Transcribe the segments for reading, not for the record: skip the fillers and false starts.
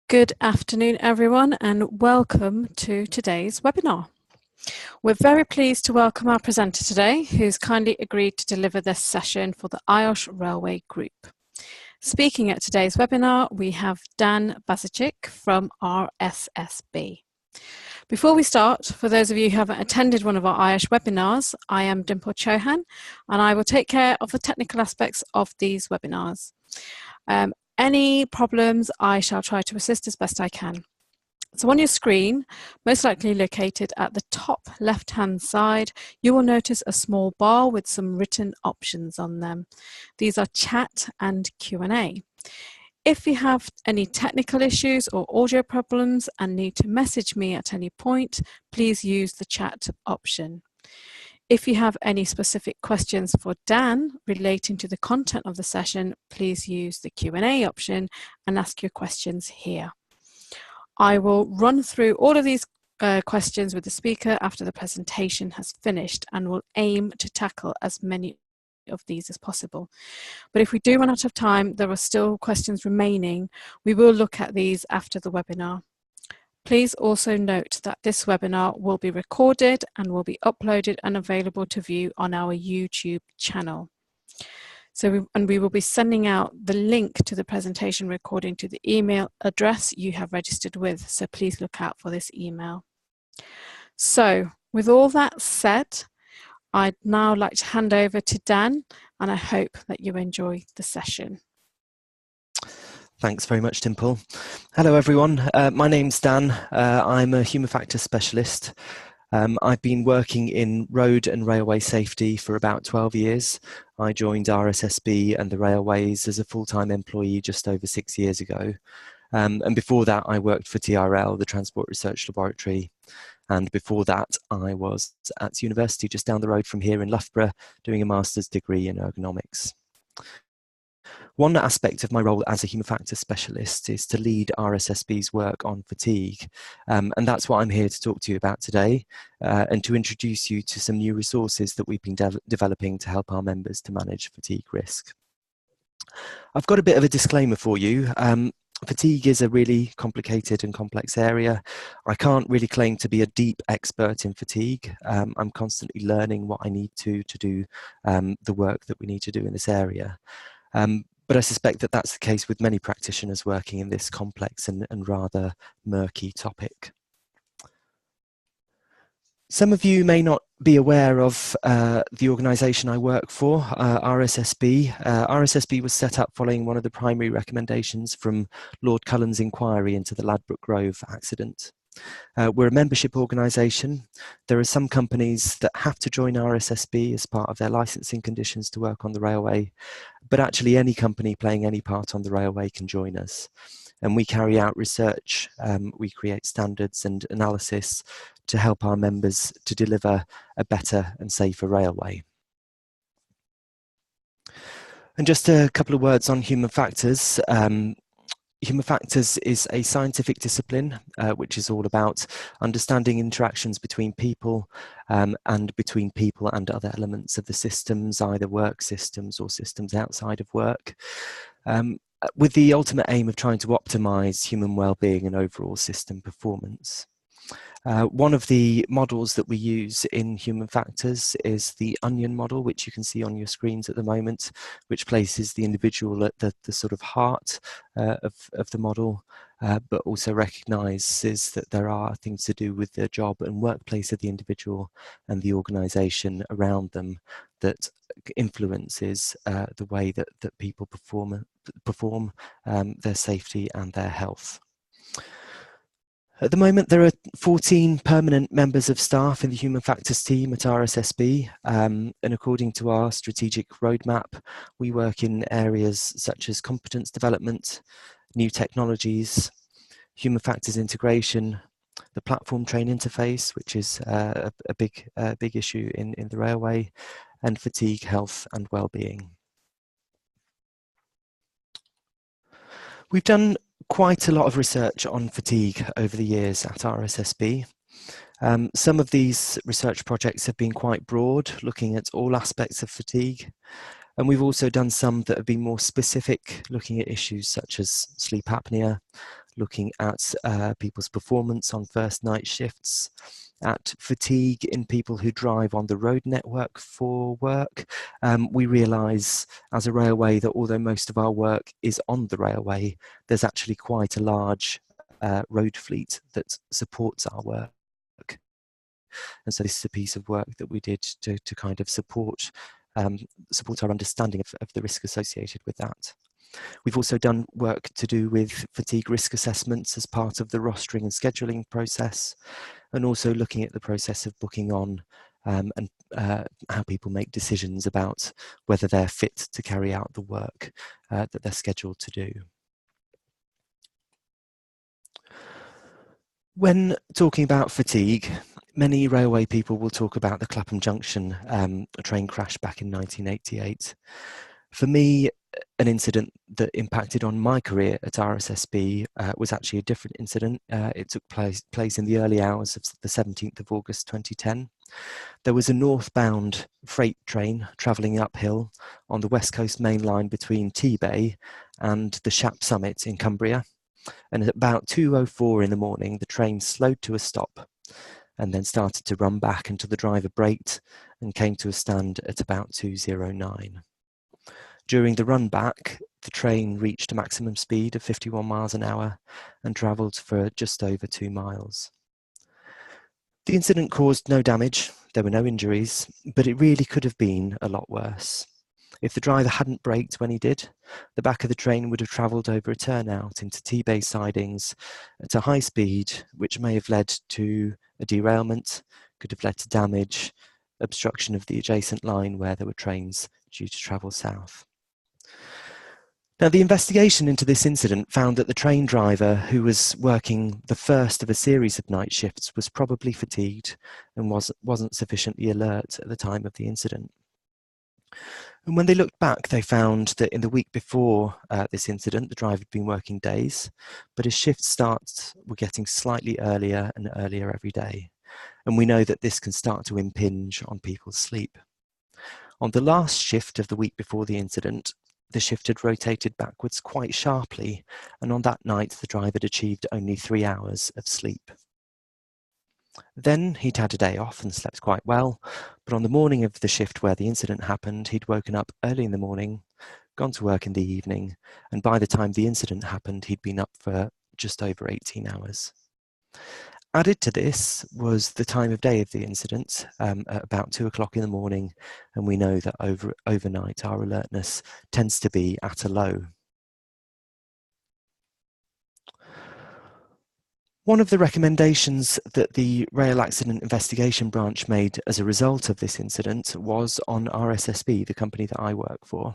Good afternoon, everyone, and welcome to today's webinar. We're very pleased to welcome our presenter today, who's kindly agreed to deliver this session for the IOSH Railway Group. Speaking at today's webinar, we have Dan Basacik from RSSB. Before we start, for those of you who haven't attended one of our IOSH webinars, I am Dimple Chauhan, and I will take care of the technical aspects of these webinars. Any problems, I shall try to assist as best I can. So on your screen, most likely located at the top left-hand side, you will notice a small bar with some written options on them. These are chat and Q&A. If you have any technical issues or audio problems and need to message me at any point, please use the chat option. If you have any specific questions for Dan relating to the content of the session, please use the Q&A option and ask your questions here. I will run through all of these questions with the speaker after the presentation has finished and will aim to tackle as many of these as possible. But if we do run out of time, there are still questions remaining. We will look at these after the webinar. Please also note that this webinar will be recorded and will be uploaded and available to view on our YouTube channel. We will be sending out the link to the presentation recording to the email address you have registered with, so please look out for this email. So, with all that said, I'd now like to hand over to Dan, and I hope that you enjoy the session. Thanks very much, Dimple. Hello, everyone. My name's Dan. I'm a human factors specialist. I've been working in road and railway safety for about 12 years. I joined RSSB and the railways as a full-time employee just over 6 years ago. And before that, I worked for TRL, the Transport Research Laboratory. And before that, I was at university just down the road from here in Loughborough, doing a master's degree in ergonomics. One aspect of my role as a human factors specialist is to lead RSSB's work on fatigue. And that's what I'm here to talk to you about today, and to introduce you to some new resources that we've been developing to help our members to manage fatigue risk. I've got a bit of a disclaimer for you. Fatigue is a really complicated and complex area. I can't really claim to be a deep expert in fatigue. I'm constantly learning what I need to do the work that we need to do in this area. But I suspect that that's the case with many practitioners working in this complex and rather murky topic. Some of you may not be aware of the organisation I work for, RSSB. RSSB was set up following one of the primary recommendations from Lord Cullen's inquiry into the Ladbroke Grove accident. We're a membership organisation. There are some companies that have to join RSSB as part of their licensing conditions to work on the railway, but actually any company playing any part on the railway can join us. And we carry out research, we create standards and analysis to help our members to deliver a better and safer railway. And just a couple of words on human factors. Human factors is a scientific discipline which is all about understanding interactions between people and between people and other elements of the systems, either work systems or systems outside of work, with the ultimate aim of trying to optimize human well-being and overall system performance. One of the models that we use in human factors is the onion model, which you can see on your screens at the moment, which places the individual at the sort of heart of the model, but also recognises that there are things to do with the job and workplace of the individual and the organisation around them that influences the way that people perform their safety and their health. At the moment, there are 14 permanent members of staff in the human factors team at RSSB, and according to our strategic roadmap, we work in areas such as competence development, new technologies, human factors integration, the platform train interface, which is a big issue in the railway, and fatigue, health and well-being. We've done quite a lot of research on fatigue over the years at RSSB. Some of these research projects have been quite broad, looking at all aspects of fatigue. And we've also done some that have been more specific, looking at issues such as sleep apnea, looking at people's performance on first night shifts, at fatigue in people who drive on the road network for work. We realise as a railway that although most of our work is on the railway, there's actually quite a large road fleet that supports our work. And so this is a piece of work that we did to kind of support our understanding of the risk associated with that. We've also done work to do with fatigue risk assessments as part of the rostering and scheduling process, and also looking at the process of booking on and how people make decisions about whether they're fit to carry out the work that they're scheduled to do. When talking about fatigue, many railway people will talk about the Clapham Junction train crash back in 1988. For me, an incident that impacted on my career at RSSB was actually a different incident. It took place in the early hours of the 17th of August 2010. There was a northbound freight train travelling uphill on the West Coast Main Line between T-Bay and the Shap Summit in Cumbria. And at about 2:04 in the morning, the train slowed to a stop and then started to run back until the driver braked and came to a stand at about 2:09. During the run back, the train reached a maximum speed of 51 miles an hour and travelled for just over 2 miles. The incident caused no damage, there were no injuries, but it really could have been a lot worse. If the driver hadn't braked when he did, the back of the train would have travelled over a turnout into T-Bay sidings at a high speed, which may have led to a derailment, could have led to damage, obstruction of the adjacent line where there were trains due to travel south. Now, the investigation into this incident found that the train driver, who was working the first of a series of night shifts, was probably fatigued and wasn't sufficiently alert at the time of the incident. And when they looked back, they found that in the week before this incident, the driver had been working days, but his shift starts were getting slightly earlier and earlier every day. And we know that this can start to impinge on people's sleep. On the last shift of the week before the incident, the shift had rotated backwards quite sharply, and on that night, the driver had achieved only 3 hours of sleep. Then he'd had a day off and slept quite well, but on the morning of the shift where the incident happened, he'd woken up early in the morning, gone to work in the evening, and by the time the incident happened, he'd been up for just over 18 hours. Added to this was the time of day of the incident, at about 2 o'clock in the morning, and we know that overnight our alertness tends to be at a low. One of the recommendations that the Rail Accident Investigation Branch made as a result of this incident was on RSSB, the company that I work for,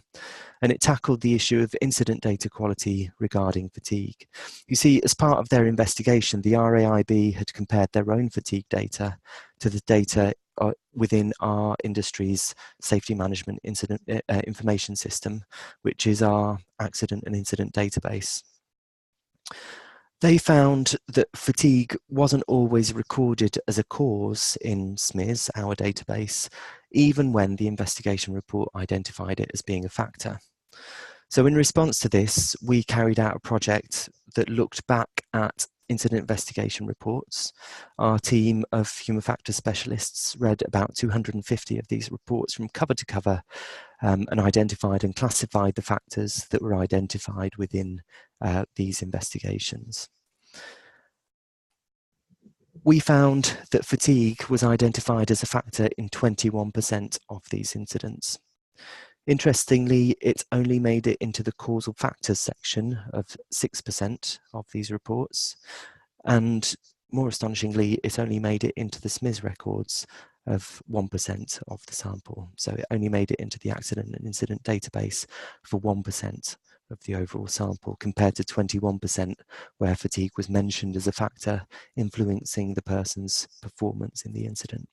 and it tackled the issue of incident data quality regarding fatigue. You see, as part of their investigation, the RAIB had compared their own fatigue data to the data within our industry's safety management incident information system, which is our accident and incident database. They found that fatigue wasn't always recorded as a cause in SMIS, our database, even when the investigation report identified it as being a factor. So in response to this, we carried out a project that looked back at incident investigation reports. Our team of human factors specialists read about 250 of these reports from cover to cover and identified and classified the factors that were identified within these investigations. We found that fatigue was identified as a factor in 21% of these incidents. Interestingly, it only made it into the causal factors section of 6% of these reports, and more astonishingly, it only made it into the SMIS records of 1% of the sample. So it only made it into the accident and incident database for 1% of the overall sample, compared to 21% where fatigue was mentioned as a factor influencing the person's performance in the incident.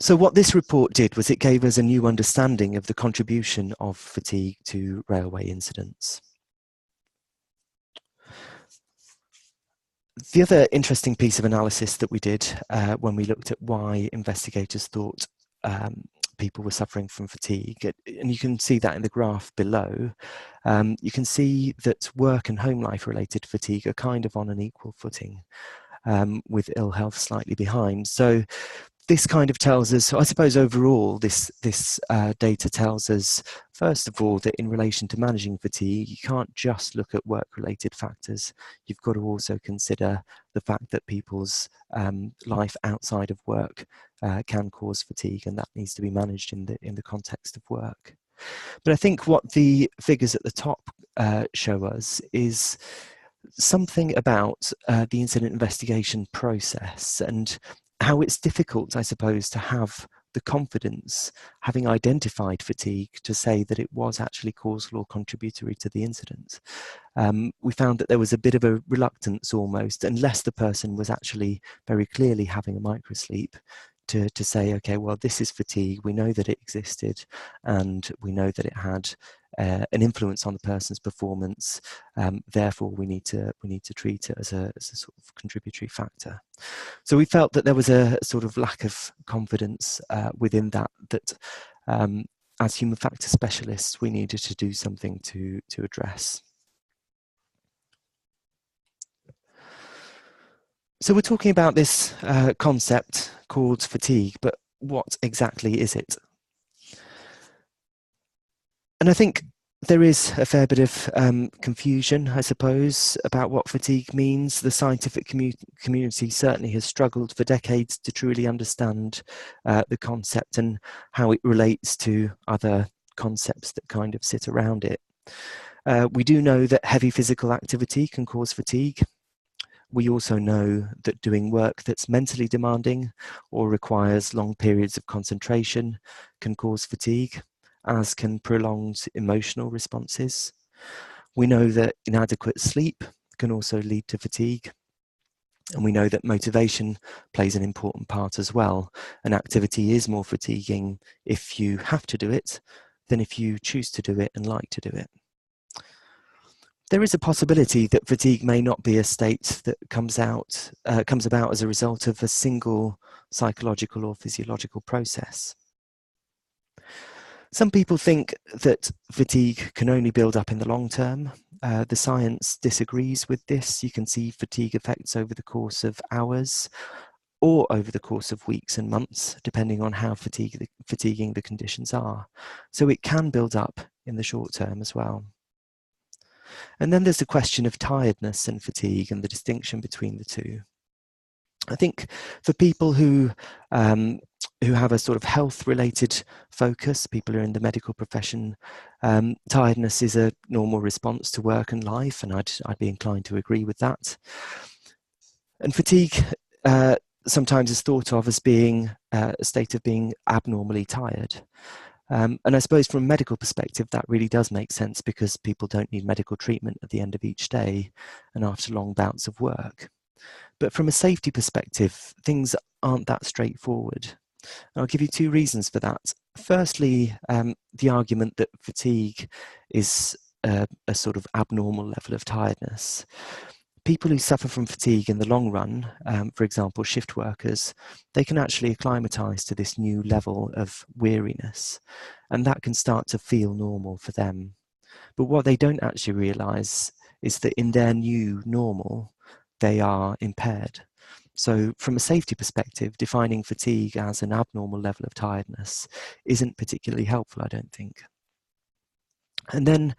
So what this report did was it gave us a new understanding of the contribution of fatigue to railway incidents. The other interesting piece of analysis that we did when we looked at why investigators thought people were suffering from fatigue. And you can see that in the graph below. You can see that work and home life related fatigue are kind of on an equal footing, with ill health slightly behind. So this kind of tells us, I suppose overall, this data tells us, first of all, that in relation to managing fatigue, you can't just look at work-related factors. You've got to also consider the fact that people's life outside of work can cause fatigue, and that needs to be managed in the context of work. But I think what the figures at the top show us is something about the incident investigation process and how it's difficult, I suppose, to have the confidence, having identified fatigue, to say that it was actually causal or contributory to the incident. We found that there was a bit of a reluctance almost, unless the person was actually very clearly having a microsleep, to say, okay, well, this is fatigue, we know that it existed, and we know that it had an influence on the person's performance, therefore we need to treat it as a sort of contributory factor. So we felt that there was a sort of lack of confidence within that as human factor specialists we needed to do something to address. So we're talking about this concept called fatigue, but what exactly is it? And I think there is a fair bit of confusion, I suppose, about what fatigue means. The scientific community certainly has struggled for decades to truly understand the concept and how it relates to other concepts that kind of sit around it. We do know that heavy physical activity can cause fatigue. We also know that doing work that's mentally demanding or requires long periods of concentration can cause fatigue, as can prolonged emotional responses. We know that inadequate sleep can also lead to fatigue. And we know that motivation plays an important part as well. An activity is more fatiguing if you have to do it than if you choose to do it and like to do it. There is a possibility that fatigue may not be a state that comes about as a result of a single psychological or physiological process. Some people think that fatigue can only build up in the long term. The science disagrees with this. You can see fatigue effects over the course of hours or over the course of weeks and months, depending on how fatiguing the conditions are. So it can build up in the short term as well. And then there's the question of tiredness and fatigue and the distinction between the two. I think for people who have a sort of health-related focus, people who are in the medical profession, tiredness is a normal response to work and life, and I'd be inclined to agree with that. And fatigue sometimes is thought of as being a state of being abnormally tired. And I suppose from a medical perspective, that really does make sense because people don't need medical treatment at the end of each day and after long bouts of work. But from a safety perspective, things aren't that straightforward. And I'll give you two reasons for that. Firstly, the argument that fatigue is a sort of abnormal level of tiredness. People who suffer from fatigue in the long run, for example, shift workers, they can actually acclimatise to this new level of weariness, and that can start to feel normal for them. But what they don't actually realise is that in their new normal, they are impaired. So from a safety perspective, defining fatigue as an abnormal level of tiredness isn't particularly helpful, I don't think. And then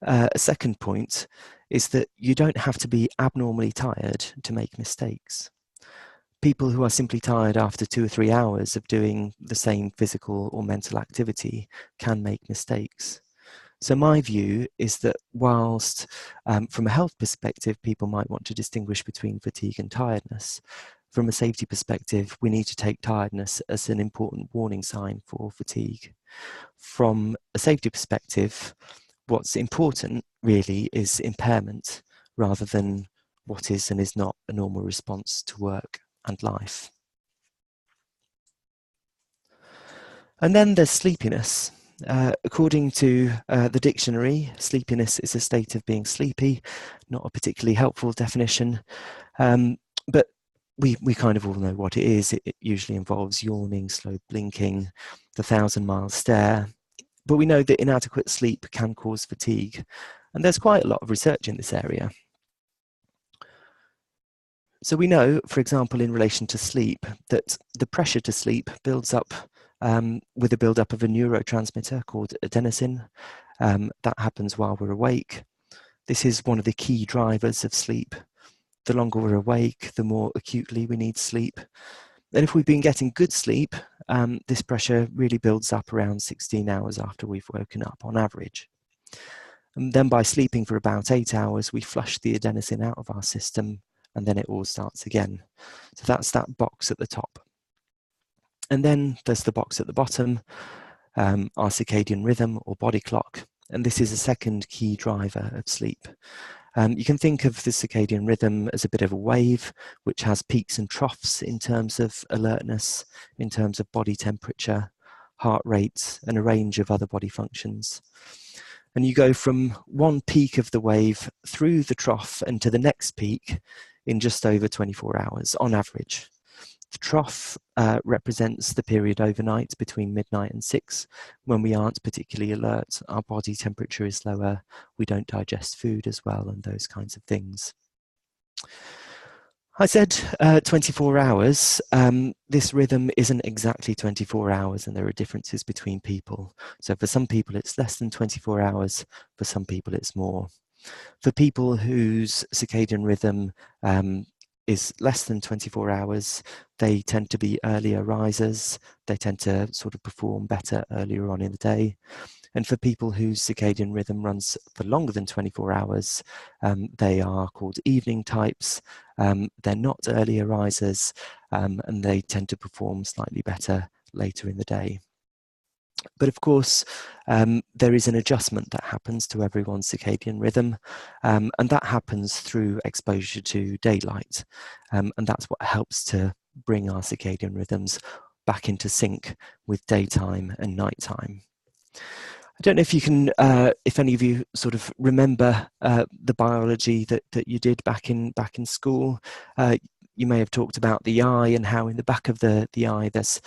a second point is that you don't have to be abnormally tired to make mistakes. People who are simply tired after 2 or 3 hours of doing the same physical or mental activity can make mistakes. So my view is that whilst from a health perspective, people might want to distinguish between fatigue and tiredness, from a safety perspective, we need to take tiredness as an important warning sign for fatigue. From a safety perspective, what's important really is impairment rather than what is and is not a normal response to work and life. And then there's sleepiness. According to the dictionary, sleepiness is a state of being sleepy, not a particularly helpful definition. But we kind of all know what it is. It usually involves yawning, slow blinking, the 1,000-mile stare. But we know that inadequate sleep can cause fatigue. And there's quite a lot of research in this area. So we know, for example, in relation to sleep, that the pressure to sleep builds up with a build-up of a neurotransmitter called adenosine. That happens while we're awake. This is one of the key drivers of sleep. The longer we're awake, the more acutely we need sleep. And if we've been getting good sleep, this pressure really builds up around 16 hours after we've woken up on average. And then by sleeping for about 8 hours, we flush the adenosine out of our system, and then it all starts again. So that's that box at the top. And then there's the box at the bottom, our circadian rhythm or body clock. And this is a second key driver of sleep. You can think of the circadian rhythm as a bit of a wave, which has peaks and troughs in terms of alertness, in terms of body temperature, heart rate, and a range of other body functions. And you go from one peak of the wave through the trough and to the next peak in just over 24 hours on average. The trough represents the period overnight between midnight and 6 when we aren't particularly alert, our body temperature is lower, we don't digest food as well, and those kinds of things. I said 24 hours. This rhythm isn't exactly 24 hours, and there are differences between people. So for some people it's less than 24 hours, for some people it's more. For people whose circadian rhythm is less than 24 hours, they tend to be earlier risers, they tend to sort of perform better earlier on in the day. And for people whose circadian rhythm runs for longer than 24 hours, they are called evening types. They're not earlier risers, and they tend to perform slightly better later in the day. But of course, there is an adjustment that happens to everyone's circadian rhythm, and that happens through exposure to daylight. And that's what helps to bring our circadian rhythms back into sync with daytime and nighttime. I don't know if you can, if any of you sort of remember the biology that you did back in school. You may have talked about the eye and how in the back of the eye there's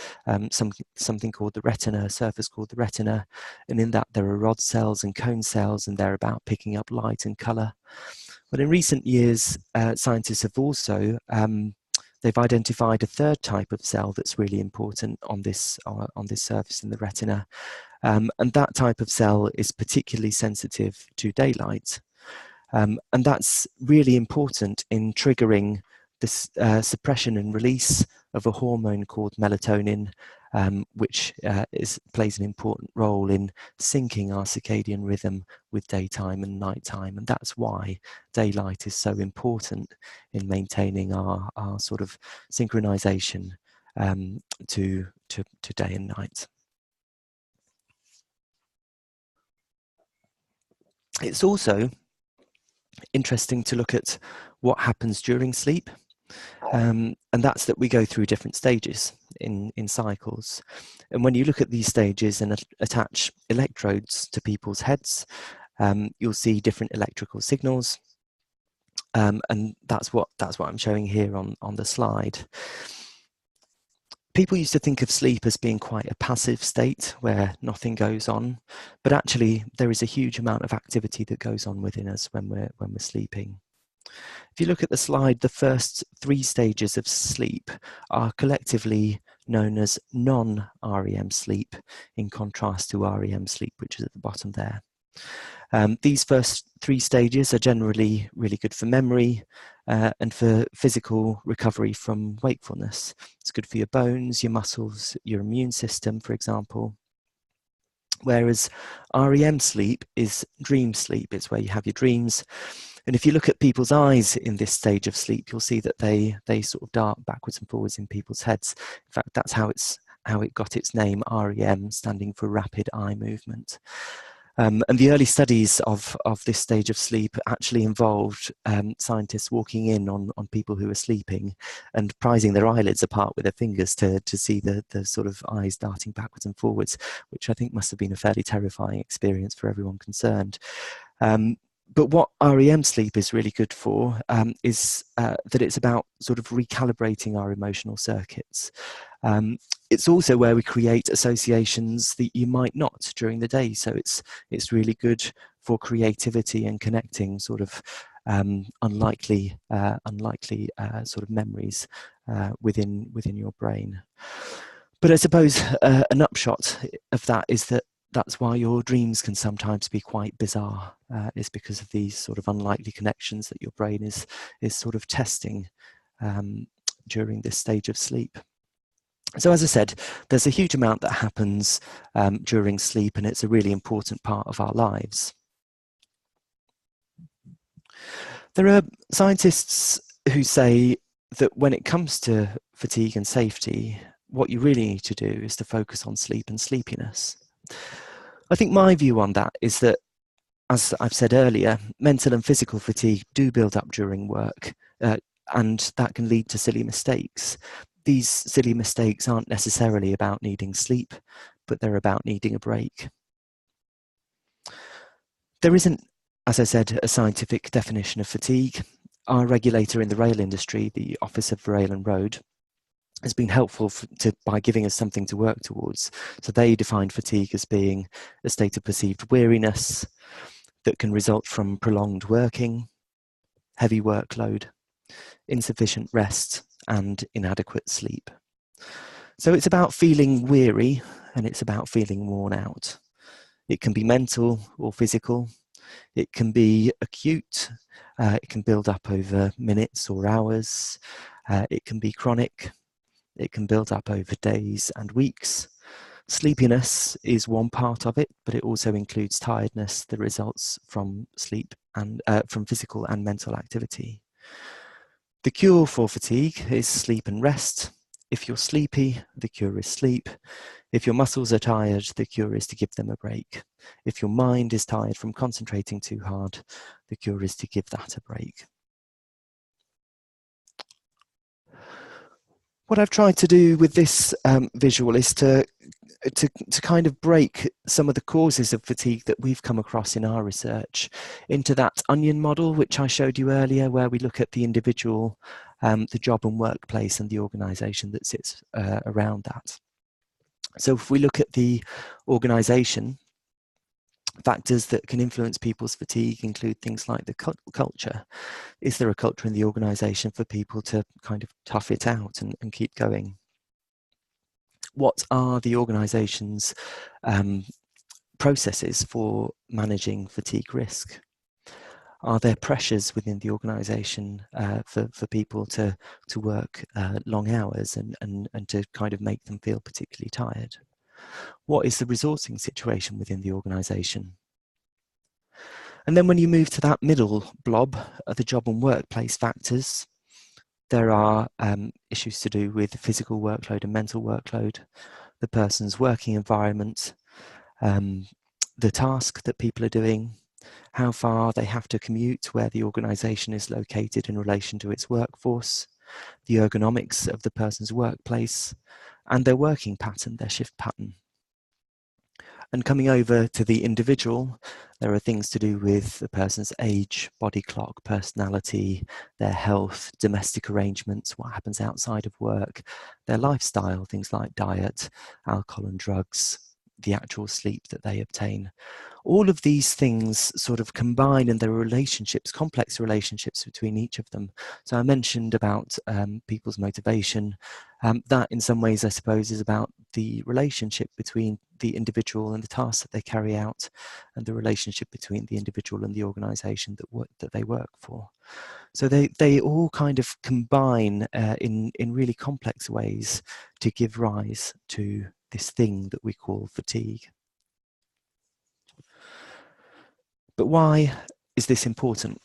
something called the retina, a surface called the retina, and in that there are rod cells and cone cells, and they're about picking up light and colour. But in recent years, scientists have also they've identified a third type of cell that's really important on this surface in the retina, and that type of cell is particularly sensitive to daylight, and that's really important in triggering this suppression and release of a hormone called melatonin, which plays an important role in syncing our circadian rhythm with daytime and nighttime. And that's why daylight is so important in maintaining our sort of synchronization to day and night. It's also interesting to look at what happens during sleep. And that's that we go through different stages in cycles. And when you look at these stages and attach electrodes to people's heads, you'll see different electrical signals. And that's what I'm showing here on the slide. People used to think of sleep as being quite a passive state where nothing goes on, but actually there is a huge amount of activity that goes on within us when we're sleeping. If you look at the slide, the first 3 stages of sleep are collectively known as non-REM sleep, in contrast to REM sleep, which is at the bottom there. These first 3 stages are generally really good for memory and for physical recovery from wakefulness. It's good for your bones, your muscles, your immune system, for example. Whereas REM sleep is dream sleep. It's where you have your dreams. And if you look at people's eyes in this stage of sleep, you'll see that they sort of dart backwards and forwards in people's heads. In fact, that's how it got its name, REM, standing for rapid eye movement. And the early studies of this stage of sleep actually involved scientists walking in on people who were sleeping and prizing their eyelids apart with their fingers to see the sort of eyes darting backwards and forwards, which I think must have been a fairly terrifying experience for everyone concerned. But what REM sleep is really good for is that it's about sort of recalibrating our emotional circuits. It's also where we create associations that you might not during the day. So it's really good for creativity and connecting sort of unlikely sort of memories within your brain. But I suppose an upshot of that is that that's why your dreams can sometimes be quite bizarre. Is because of these sort of unlikely connections that your brain is sort of testing during this stage of sleep. So as I said, there's a huge amount that happens during sleep, and it's a really important part of our lives. There are scientists who say that when it comes to fatigue and safety, what you really need to do is to focus on sleep and sleepiness. I think my view on that is that, as I've said earlier, mental and physical fatigue do build up during work, and that can lead to silly mistakes. These silly mistakes aren't necessarily about needing sleep, but they're about needing a break. There isn't, as I said, a scientific definition of fatigue. Our regulator in the rail industry, the Office of Rail and Road, has been helpful by giving us something to work towards. So they defined fatigue as being a state of perceived weariness that can result from prolonged working, heavy workload, insufficient rest, and inadequate sleep. So it's about feeling weary, and it's about feeling worn out. It can be mental or physical. It can be acute. It can build up over minutes or hours. It can be chronic. It can build up over days and weeks. Sleepiness is one part of it, but it also includes tiredness that results from sleep and from physical and mental activity. The cure for fatigue is sleep and rest. If you're sleepy, the cure is sleep. If your muscles are tired, the cure is to give them a break. If your mind is tired from concentrating too hard, the cure is to give that a break. What I've tried to do with this visual is to kind of break some of the causes of fatigue that we've come across in our research into that onion model, which I showed you earlier, where we look at the individual, the job and workplace, and the organisation that sits around that. So if we look at the organisation, factors that can influence people's fatigue include things like the culture. Is there a culture in the organisation for people to kind of tough it out and keep going? What are the organisation's processes for managing fatigue risk? Are there pressures within the organisation for people to work long hours and to kind of make them feel particularly tired? What is the resourcing situation within the organisation? And then when you move to that middle blob, the job and workplace factors, there are issues to do with physical workload and mental workload, the person's working environment, the task that people are doing, how far they have to commute, where the organisation is located in relation to its workforce, the ergonomics of the person's workplace, and their working pattern, their shift pattern. And coming over to the individual, there are things to do with the person's age, body clock, personality, their health, domestic arrangements, what happens outside of work, their lifestyle, things like diet, alcohol and drugs, the actual sleep that they obtain. All of these things sort of combine, and there are relationships, complex relationships between each of them. So I mentioned about people's motivation. That in some ways, I suppose, is about the relationship between the individual and the tasks that they carry out, and the relationship between the individual and the organisation that they work for. So they all kind of combine in really complex ways to give rise to this thing that we call fatigue. But why is this important?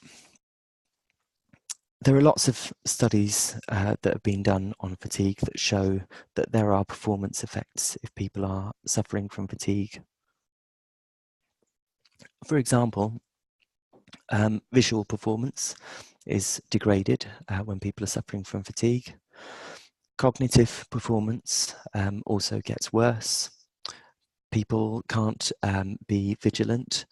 There are lots of studies that have been done on fatigue that show that there are performance effects if people are suffering from fatigue. For example, visual performance is degraded when people are suffering from fatigue. Cognitive performance also gets worse. People can't be vigilant.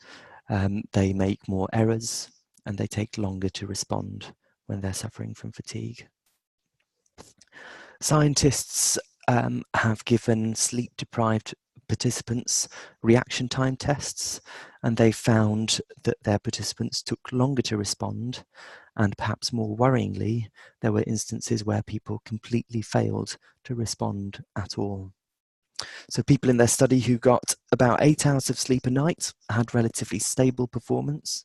They make more errors, and they take longer to respond when they're suffering from fatigue. Scientists have given sleep-deprived participants reaction time tests, and they found that their participants took longer to respond, and perhaps more worryingly, there were instances where people completely failed to respond at all. So people in their study who got about 8 hours of sleep a night had relatively stable performance.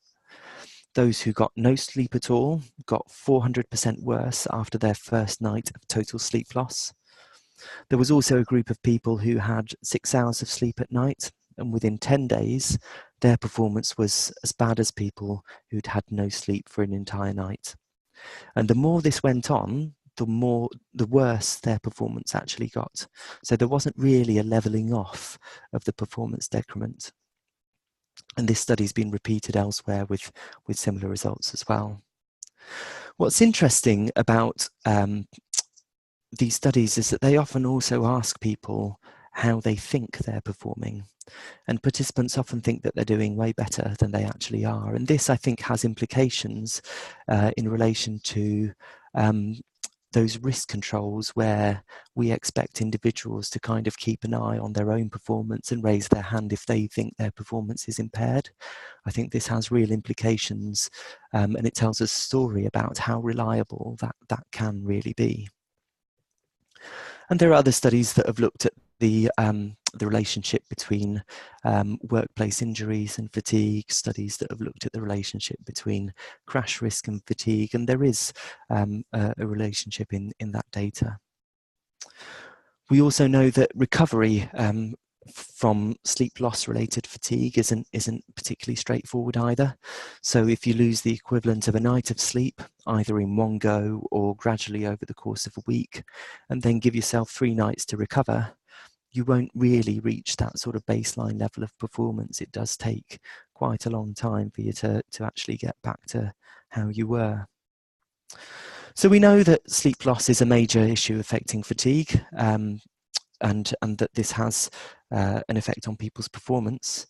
Those who got no sleep at all got 400% worse after their first night of total sleep loss. There was also a group of people who had 6 hours of sleep at night, and within 10 days, their performance was as bad as people who'd had no sleep for an entire night. And the more this went on, the worse their performance actually got. So there wasn't really a leveling off of the performance decrement. And this study's been repeated elsewhere with similar results as well. What's interesting about these studies is that they often also ask people how they think they're performing. And participants often think that they're doing way better than they actually are. And this, I think, has implications in relation to those risk controls where we expect individuals to kind of keep an eye on their own performance and raise their hand if they think their performance is impaired. I think this has real implications, and it tells us a story about how reliable that can really be. And there are other studies that have looked at the relationship between workplace injuries and fatigue, studies that have looked at the relationship between crash risk and fatigue, and there is a relationship in that data. We also know that recovery from sleep loss related fatigue isn't particularly straightforward either. So if you lose the equivalent of a night of sleep, either in one go or gradually over the course of a week, and then give yourself 3 nights to recover, you won't really reach that sort of baseline level of performance. It does take quite a long time for you to actually get back to how you were. So we know that sleep loss is a major issue affecting fatigue, and that this has an effect on people's performance.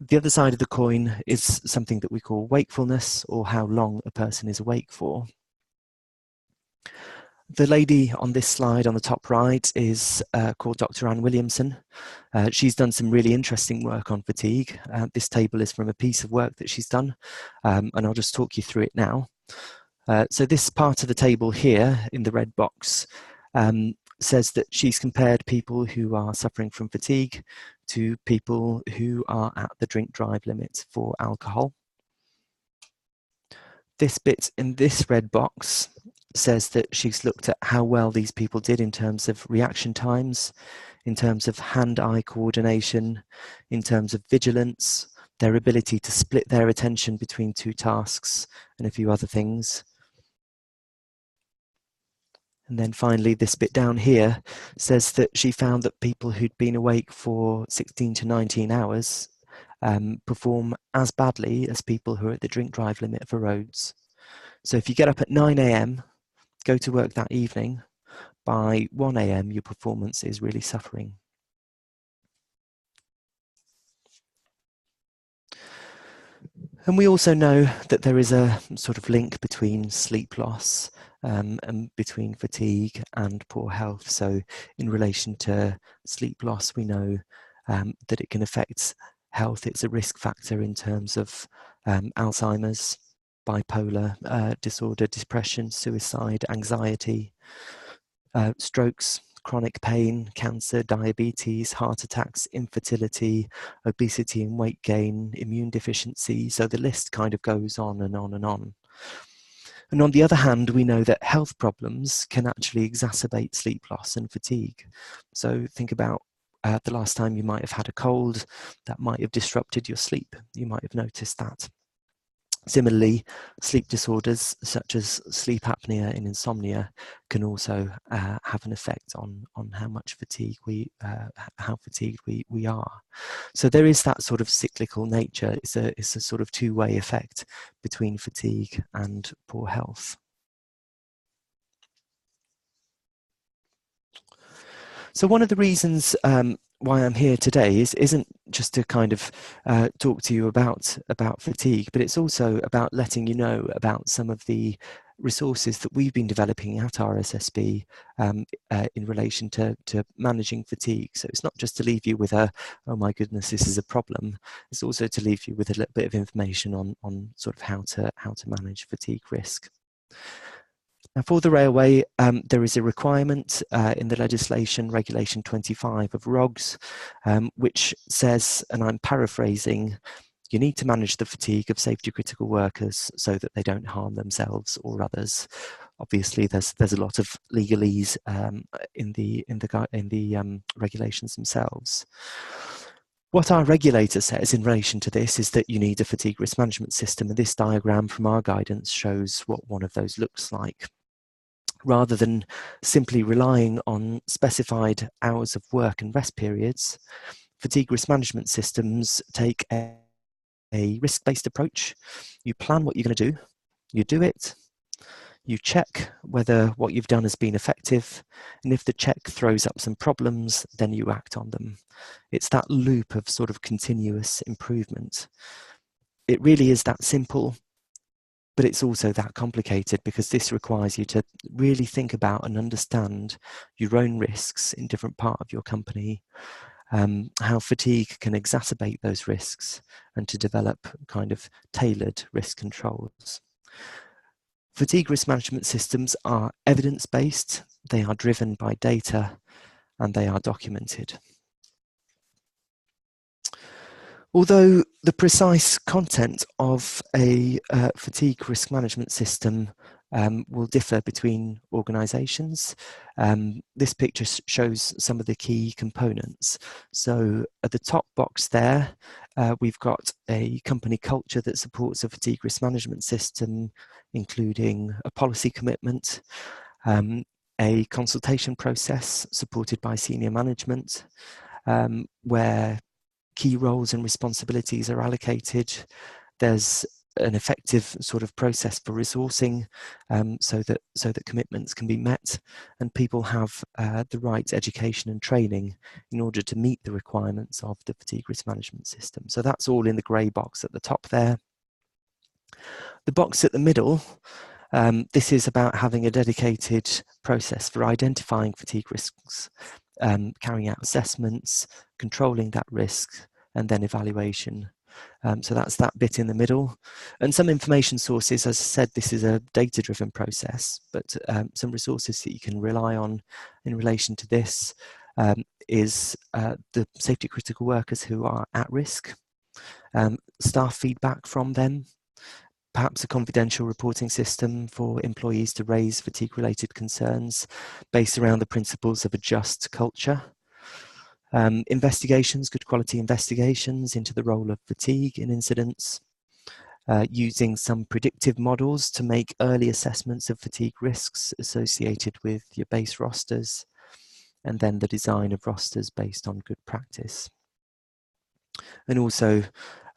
The other side of the coin is something that we call wakefulness, or how long a person is awake for. The lady on this slide on the top right is called Dr. Anne Williamson. She's done some really interesting work on fatigue. This table is from a piece of work that she's done, and I'll just talk you through it now. So this part of the table here in the red box says that she's compared people who are suffering from fatigue to people who are at the drink drive limit for alcohol. This bit in this red box says that she's looked at how well these people did in terms of reaction times, in terms of hand-eye coordination, in terms of vigilance, their ability to split their attention between 2 tasks, and a few other things. And then finally, this bit down here says that she found that people who'd been awake for 16 to 19 hours perform as badly as people who are at the drink drive limit for roads. So if you get up at 9 AM, go to work that evening, by 1 AM your performance is really suffering. And we also know that there is a sort of link between sleep loss and between fatigue and poor health. So in relation to sleep loss, we know that it can affect health. It's a risk factor in terms of Alzheimer's, bipolar disorder, depression, suicide, anxiety, strokes, chronic pain, cancer, diabetes, heart attacks, infertility, obesity and weight gain, immune deficiency. So the list kind of goes on and on and on. And on the other hand, we know that health problems can actually exacerbate sleep loss and fatigue. So think about the last time you might have had a cold that might have disrupted your sleep. You might have noticed that. Similarly, sleep disorders such as sleep apnea and insomnia can also have an effect on how much fatigue how fatigued we are. So there is that sort of cyclical nature. It's a sort of two-way effect between fatigue and poor health. So one of the reasons why I'm here today isn't just to kind of talk to you about fatigue, but it's also about letting you know about some of the resources that we've been developing at RSSB in relation to managing fatigue. So it's not just to leave you with a, oh my goodness, this is a problem. It's also to leave you with a little bit of information on sort of how to manage fatigue risk. Now, for the railway, there is a requirement in the legislation, Regulation 25 of ROGS, which says, and I'm paraphrasing, you need to manage the fatigue of safety critical workers so that they don't harm themselves or others. Obviously, there's a lot of legalese in the regulations themselves. What our regulator says in relation to this is that you need a fatigue risk management system, and this diagram from our guidance shows what one of those looks like. Rather than simply relying on specified hours of work and rest periods, fatigue risk management systems take a risk-based approach. You plan what you're going to do, you do it, you check whether what you've done has been effective, and if the check throws up some problems, then you act on them. It's that loop of sort of continuous improvement. It really is that simple, but it's also that complicated because this requires you to really think about and understand your own risks in different part of your company, how fatigue can exacerbate those risks, and to develop kind of tailored risk controls. Fatigue risk management systems are evidence-based, they are driven by data, and they are documented. Although the precise content of a fatigue risk management system will differ between organisations, this picture shows some of the key components. So at the top box there, we've got a company culture that supports a fatigue risk management system, including a policy commitment, a consultation process supported by senior management, where key roles and responsibilities are allocated. There's an effective sort of process for resourcing so that commitments can be met and people have the right education and training in order to meet the requirements of the fatigue risk management system. So that's all in the grey box at the top there. The box at the middle, this is about having a dedicated process for identifying fatigue risks, carrying out assessments, controlling that risk, and then evaluation. So that's that bit in the middle. And some information sources, as I said, this is a data-driven process, but some resources that you can rely on in relation to this is the safety critical workers who are at risk, staff feedback from them, perhaps a confidential reporting system for employees to raise fatigue-related concerns based around the principles of a just culture. Investigations, good quality investigations into the role of fatigue in incidents, using some predictive models to make early assessments of fatigue risks associated with your base rosters, and then the design of rosters based on good practice. And also,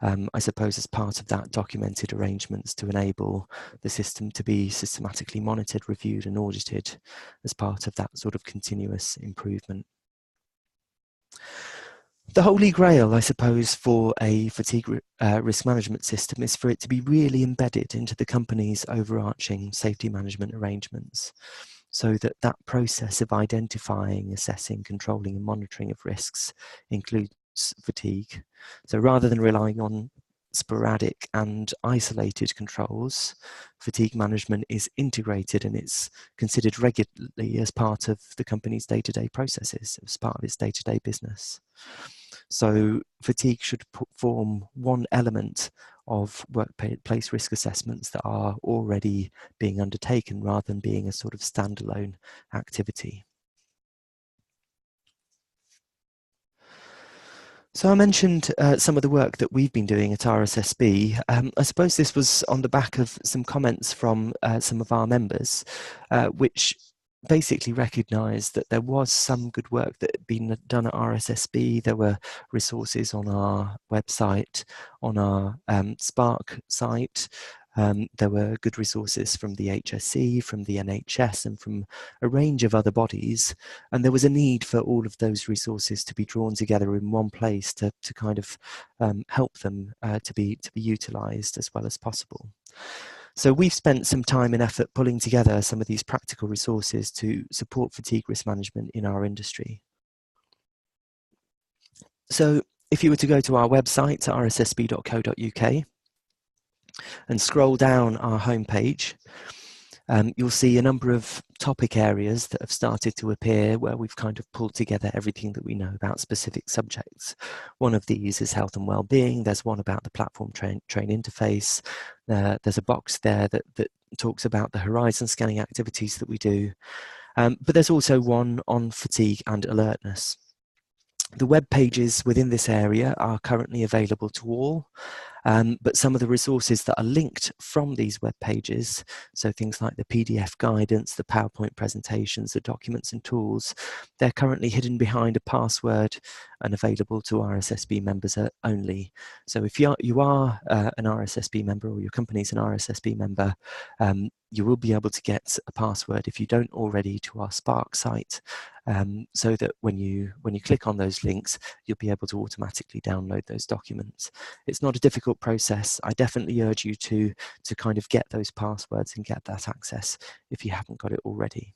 I suppose as part of that, documented arrangements to enable the system to be systematically monitored, reviewed and audited as part of that sort of continuous improvement. The holy grail, I suppose, for a fatigue risk management system is for it to be really embedded into the company's overarching safety management arrangements, so that that process of identifying, assessing, controlling and monitoring of risks includes fatigue. So rather than relying on sporadic and isolated controls, fatigue management is integrated and it's considered regularly as part of the company's day-to-day processes, as part of its day-to-day business. So fatigue should form one element of workplace risk assessments that are already being undertaken rather than being a sort of standalone activity. So I mentioned some of the work that we've been doing at RSSB. I suppose this was on the back of some comments from some of our members, which basically recognised that there was some good work that had been done at RSSB. There were resources on our website, on our Spark site, There were good resources from the HSE, from the NHS, and from a range of other bodies. And there was a need for all of those resources to be drawn together in one place to kind of help them to be utilised as well as possible. So we've spent some time and effort pulling together some of these practical resources to support fatigue risk management in our industry. So if you were to go to our website, rssb.co.uk, and scroll down our homepage, you'll see a number of topic areas that have started to appear where we've kind of pulled together everything that we know about specific subjects. One of these is health and well-being. There's one about the platform train interface. There's a box there that talks about the horizon scanning activities that we do. But there's also one on fatigue and alertness. The web pages within this area are currently available to all, but some of the resources that are linked from these web pages, so things like the PDF guidance, the PowerPoint presentations, the documents and tools, they're currently hidden behind a password and available to RSSB members only. So if you are an RSSB member, or your company's an RSSB member, you will be able to get a password if you don't already to our Spark site, so that when you click on those links, you'll be able to automatically download those documents. It's not a difficult process. I definitely urge you to kind of get those passwords and get that access if you haven't got it already.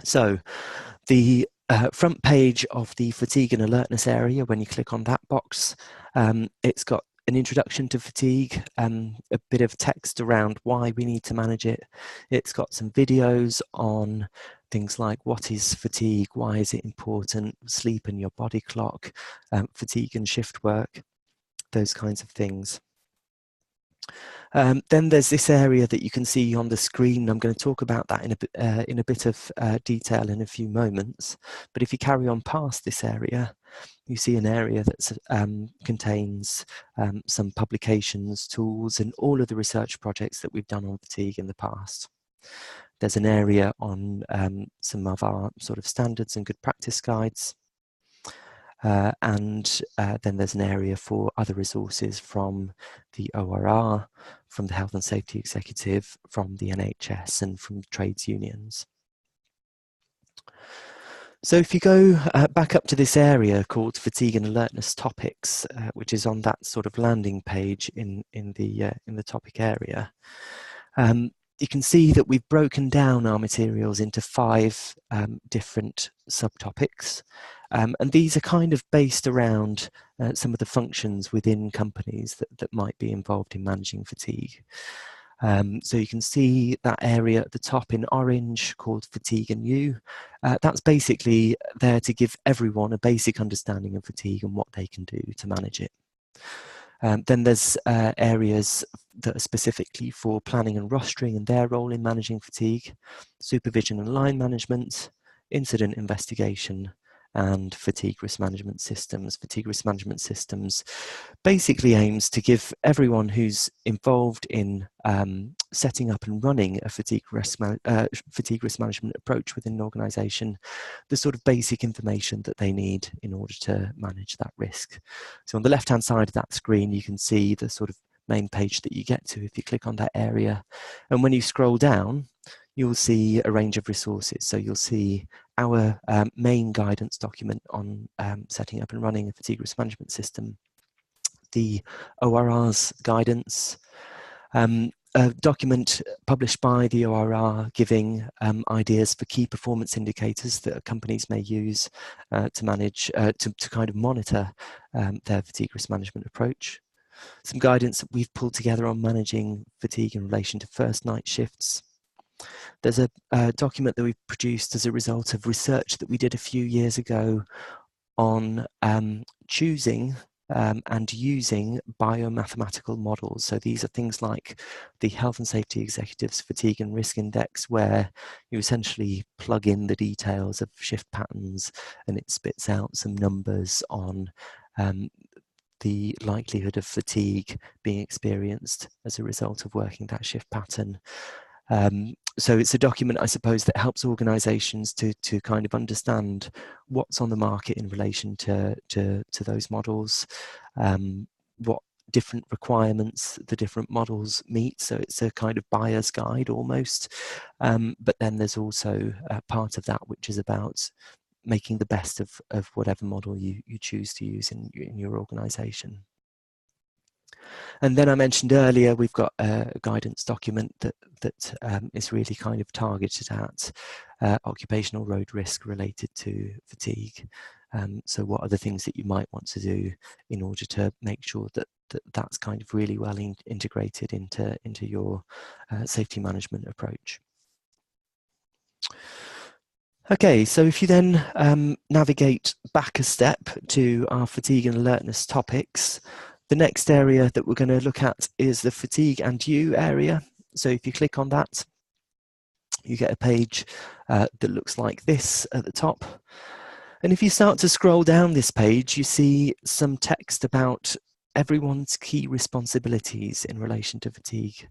So the front page of the fatigue and alertness area, when you click on that box, it's got an introduction to fatigue, a bit of text around why we need to manage it. It's got some videos on things like what is fatigue, why is it important, sleep and your body clock, fatigue and shift work, those kinds of things. Then there's this area that you can see on the screen. I'm going to talk about that in a bit of detail in a few moments. But if you carry on past this area, you see an area that contains some publications, tools, and all of the research projects that we've done on fatigue in the past. There's an area on some of our sort of standards and good practice guides. And then there's an area for other resources from the ORR, from the Health and Safety Executive, from the NHS, and from trades unions. So if you go back up to this area called Fatigue and Alertness Topics, which is on that sort of landing page in the topic area, you can see that we've broken down our materials into 5 different subtopics. And these are kind of based around some of the functions within companies that might be involved in managing fatigue. So you can see that area at the top in orange called Fatigue and You. That's basically there to give everyone a basic understanding of fatigue and what they can do to manage it. Then there's areas that are specifically for planning and rostering and their role in managing fatigue, supervision and line management, incident investigation, and fatigue risk management systems. Fatigue risk management systems basically aims to give everyone who's involved in setting up and running a fatigue risk management approach within an organisation the sort of basic information that they need in order to manage that risk. So on the left-hand side of that screen, you can see the sort of main page that you get to if you click on that area. And when you scroll down, you'll see a range of resources. So you'll see our main guidance document on setting up and running a fatigue risk management system, the ORR's guidance, a document published by the ORR giving ideas for key performance indicators that companies may use to manage, to kind of monitor their fatigue risk management approach. Some guidance that we've pulled together on managing fatigue in relation to first night shifts. There's a document that we produced as a result of research that we did a few years ago on choosing and using biomathematical models. So these are things like the Health and Safety Executive's Fatigue and Risk Index, where you essentially plug in the details of shift patterns and it spits out some numbers on the likelihood of fatigue being experienced as a result of working that shift pattern. So it's a document, I suppose, that helps organisations to kind of understand what's on the market in relation to those models, what different requirements the different models meet. So it's a kind of buyer's guide almost. But then there's also part of that which is about making the best of whatever model you choose to use in your organisation. And then I mentioned earlier, we've got a guidance document that is really kind of targeted at occupational road risk related to fatigue. So what are the things that you might want to do in order to make sure that that's kind of really well integrated into your safety management approach. Okay, so if you then navigate back a step to our fatigue and alertness topics, the next area that we're going to look at is the fatigue and you area. So if you click on that, you get a page that looks like this at the top. And if you start to scroll down this page, you see some text about everyone's key responsibilities in relation to fatigue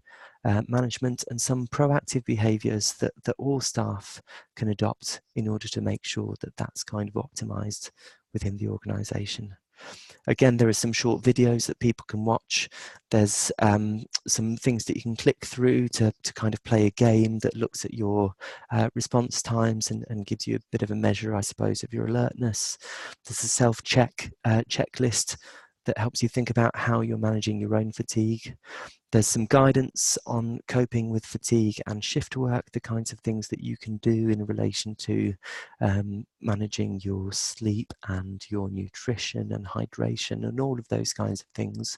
management and some proactive behaviours that all staff can adopt in order to make sure that that's kind of optimised within the organisation. Again, there are some short videos that people can watch. There's some things that you can click through to kind of play a game that looks at your response times and gives you a bit of a measure, I suppose, of your alertness. There's a self-check checklist that helps you think about how you're managing your own fatigue. There's some guidance on coping with fatigue and shift work, the kinds of things that you can do in relation to managing your sleep and your nutrition and hydration and all of those kinds of things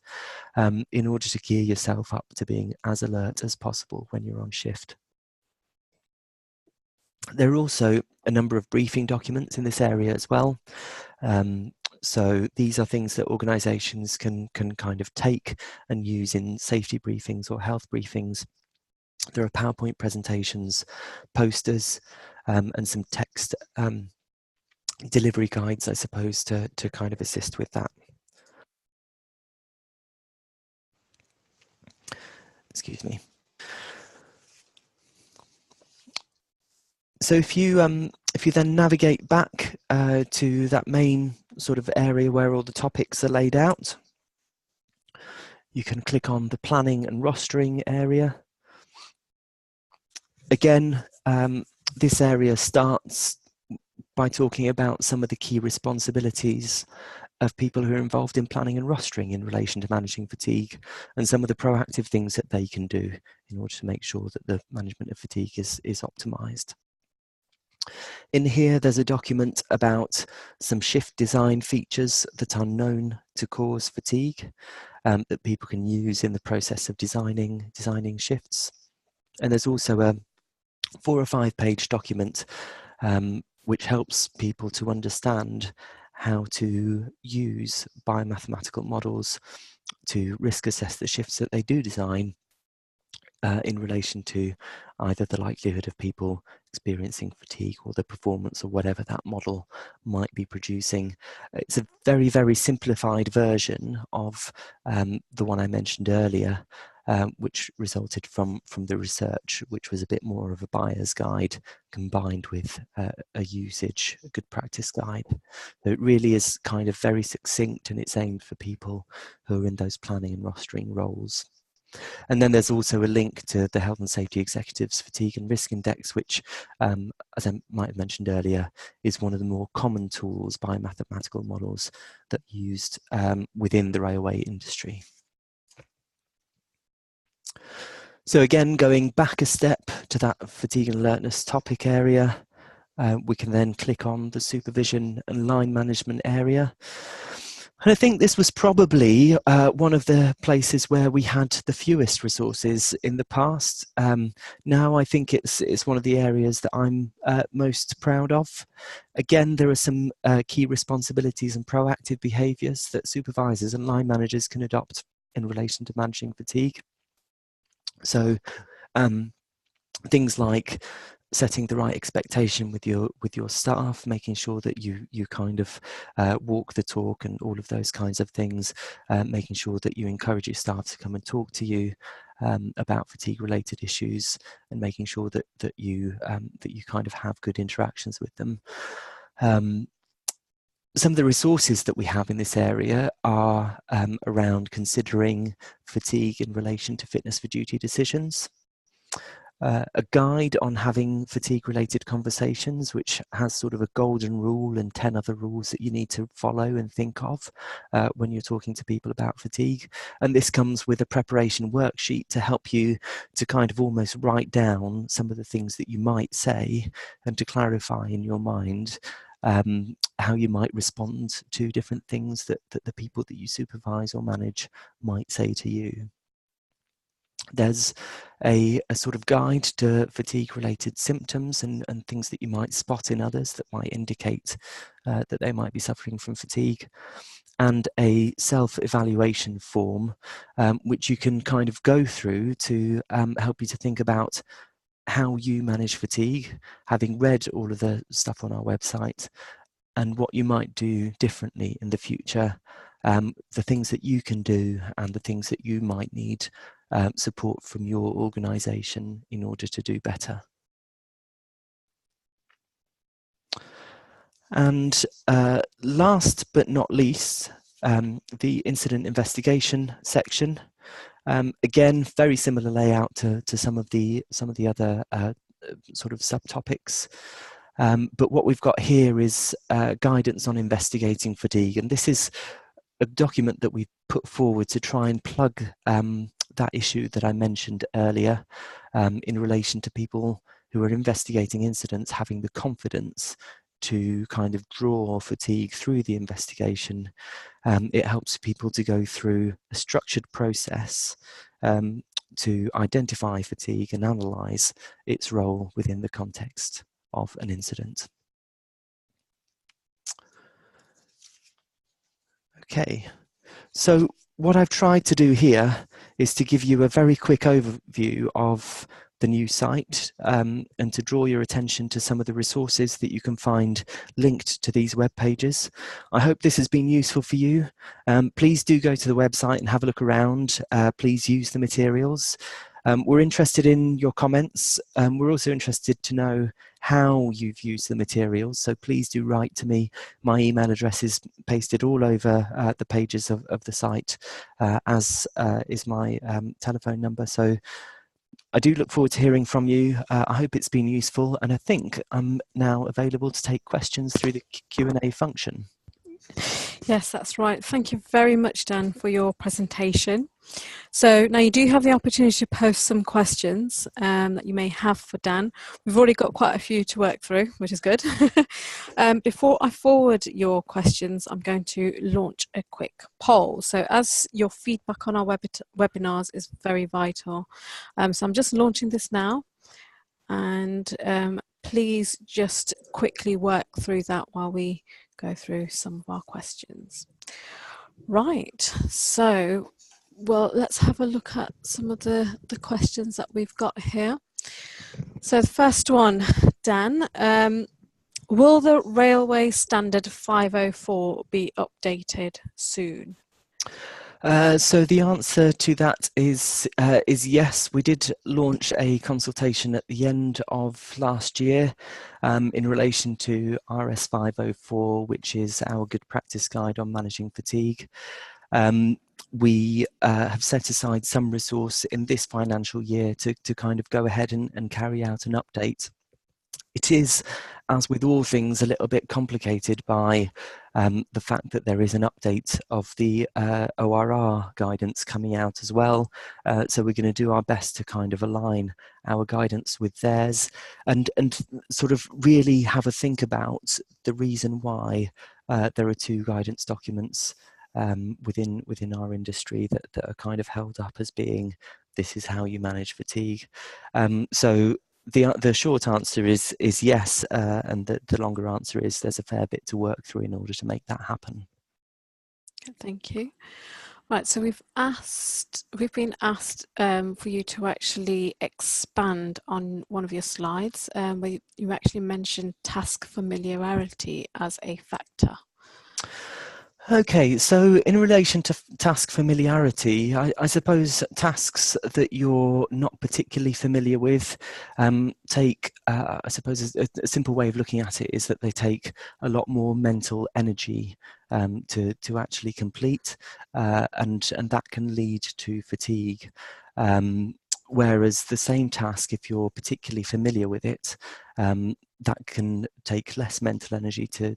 in order to gear yourself up to being as alert as possible when you're on shift. There are also a number of briefing documents in this area as well. So these are things that organisations can kind of take and use in safety briefings or health briefings. There are PowerPoint presentations, posters, and some text delivery guides, I suppose, to kind of assist with that. Excuse me. So if you then navigate back to that main sort of area where all the topics are laid out, you can click on the planning and rostering area. Again, this area starts by talking about some of the key responsibilities of people who are involved in planning and rostering in relation to managing fatigue and some of the proactive things that they can do in order to make sure that the management of fatigue is optimised. In here, there's a document about some shift design features that are known to cause fatigue that people can use in the process of designing shifts. And there's also a 4 or 5 page document which helps people to understand how to use biomathematical models to risk assess the shifts that they do design in relation to either the likelihood of people experiencing fatigue or the performance or whatever that model might be producing. It's a very, very simplified version of the one I mentioned earlier, which resulted from the research, which was a bit more of a buyer's guide combined with a good practice guide. So it really is kind of very succinct, and it's aimed for people who are in those planning and rostering roles. And then there's also a link to the Health and Safety Executive's Fatigue and Risk Index, which, as I might have mentioned earlier, is one of the more common tools by mathematical models that are used within the railway industry. So again, going back a step to that fatigue and alertness topic area, we can then click on the supervision and line management area. And I think this was probably one of the places where we had the fewest resources in the past. Now I think it's one of the areas that I'm most proud of. Again, there are some key responsibilities and proactive behaviours that supervisors and line managers can adopt in relation to managing fatigue. So things like setting the right expectation with your staff, making sure that you kind of walk the talk and all of those kinds of things, making sure that you encourage your staff to come and talk to you about fatigue related issues, and making sure that you kind of have good interactions with them. some of the resources that we have in this area are around considering fatigue in relation to fitness for duty decisions. A guide on having fatigue-related conversations, which has sort of a golden rule and 10 other rules that you need to follow and think of when you're talking to people about fatigue. And this comes with a preparation worksheet to help you to kind of almost write down some of the things that you might say and to clarify in your mind how you might respond to different things that the people that you supervise or manage might say to you. There's a sort of guide to fatigue-related symptoms and things that you might spot in others that might indicate that they might be suffering from fatigue, and a self-evaluation form which you can kind of go through to help you to think about how you manage fatigue, having read all of the stuff on our website, and what you might do differently in the future, the things that you can do and the things that you might need support from your organisation in order to do better. And last but not least, the incident investigation section. Again, very similar layout to some of the other sort of subtopics. But what we've got here is guidance on investigating fatigue, and this is a document that we've put forward to try and plug that issue that I mentioned earlier in relation to people who are investigating incidents having the confidence to kind of draw fatigue through the investigation. It helps people to go through a structured process to identify fatigue and analyse its role within the context of an incident. Okay, so what I've tried to do here is to give you a very quick overview of the new site and to draw your attention to some of the resources that you can find linked to these web pages. I hope this has been useful for you. Please do go to the website and have a look around. Please use the materials. We're interested in your comments. We're also interested to know how you've used the materials, so please do write to me. My email address is pasted all over the pages of the site, as is my telephone number. So I do look forward to hearing from you. I hope it's been useful, and I think I'm now available to take questions through the Q&A function. Yes, that's right. Thank you very much, Dan, for your presentation. So now you do have the opportunity to post some questions that you may have for Dan. We've already got quite a few to work through, which is good. Before I forward your questions, I'm going to launch a quick poll. So as your feedback on our webinars is very vital, so I'm just launching this now, and please just quickly work through that while we go through some of our questions. Right, so well, let's have a look at some of the questions that we've got here. So the first one, Dan, will the Railway Standard 504 be updated soon? So the answer to that is yes. We did launch a consultation at the end of last year in relation to RS 504, which is our good practice guide on managing fatigue. We have set aside some resource in this financial year to kind of go ahead and carry out an update. It is, as with all things, a little bit complicated by the fact that there is an update of the ORR guidance coming out as well. So we're going to do our best to kind of align our guidance with theirs and sort of really have a think about the reason why there are two guidance documents within our industry that are kind of held up as being, this is how you manage fatigue. So the short answer is yes, and the longer answer is there's a fair bit to work through in order to make that happen. Thank you. Right, so we've been asked for you to actually expand on one of your slides where you actually mentioned task familiarity as a factor. Okay, so in relation to task familiarity, I suppose tasks that you're not particularly familiar with I suppose a simple way of looking at it is that they take a lot more mental energy to actually complete, and that can lead to fatigue. Whereas the same task, if you're particularly familiar with it, that can take less mental energy to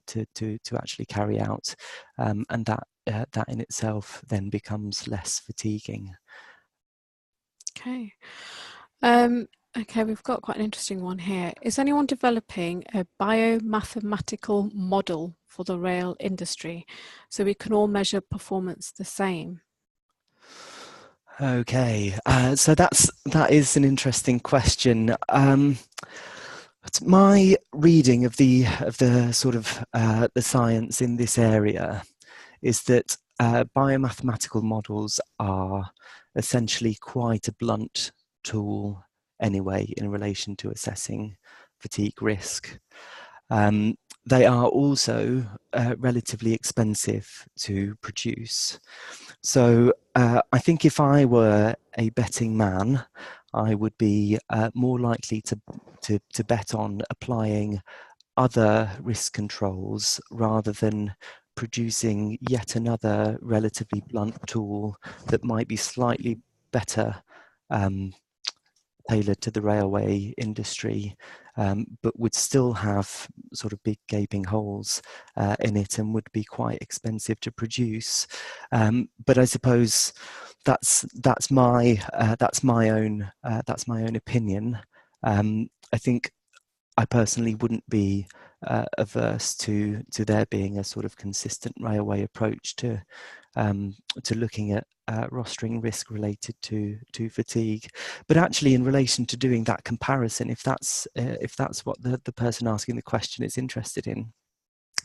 actually carry out, and that in itself then becomes less fatiguing. Okay. Okay, we've got quite an interesting one here. Is anyone developing a biomathematical model for the rail industry so we can all measure performance the same? Okay, so that is an interesting question. My reading of the sort of the science in this area is that biomathematical models are essentially quite a blunt tool anyway in relation to assessing fatigue risk. They are also relatively expensive to produce. So I think if I were a betting man, I would be more likely to bet on applying other risk controls rather than producing yet another relatively blunt tool that might be slightly better tailored to the railway industry, but would still have sort of big gaping holes in it and would be quite expensive to produce. But I suppose that's my own opinion. I think I personally wouldn't be averse to there being a sort of consistent railway approach to looking at rostering risk related to fatigue. But actually, in relation to doing that comparison, if that's what the person asking the question is interested in,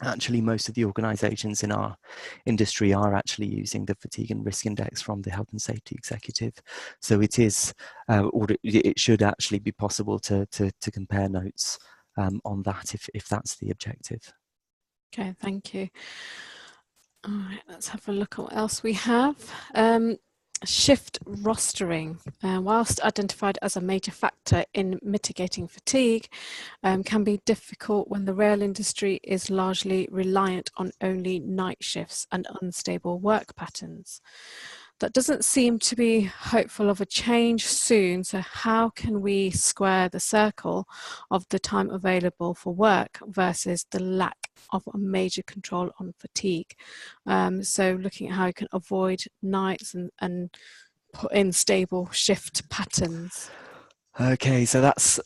actually most of the organisations in our industry are actually using the fatigue and risk index from the health and safety executive. So it is, or it should actually be possible to compare notes on that if that's the objective. Okay, thank you. All right, let's have a look at what else we have. Shift rostering, whilst identified as a major factor in mitigating fatigue, can be difficult when the rail industry is largely reliant on only night shifts and unstable work patterns. That doesn't seem to be hopeful of a change soon, so how can we square the circle of the time available for work versus the lack of a major control on fatigue? So looking at how you can avoid nights and put in stable shift patterns. Okay, so that's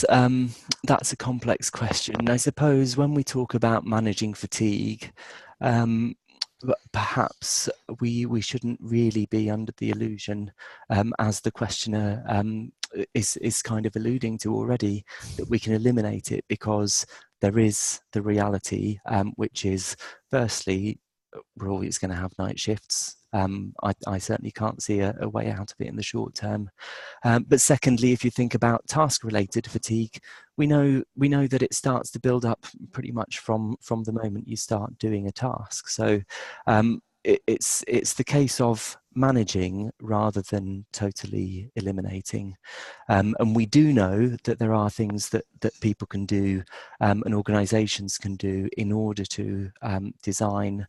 a complex question. I suppose when we talk about managing fatigue, perhaps we shouldn't really be under the illusion, as the questioner is kind of alluding to already, that we can eliminate it, because there is the reality, which is, firstly, we're always going to have night shifts. I certainly can't see a way out of it in the short term. But secondly, if you think about task-related fatigue, we know that it starts to build up pretty much from the moment you start doing a task. So it's the case of managing rather than totally eliminating. And we do know that there are things that people can do and organisations can do in order to design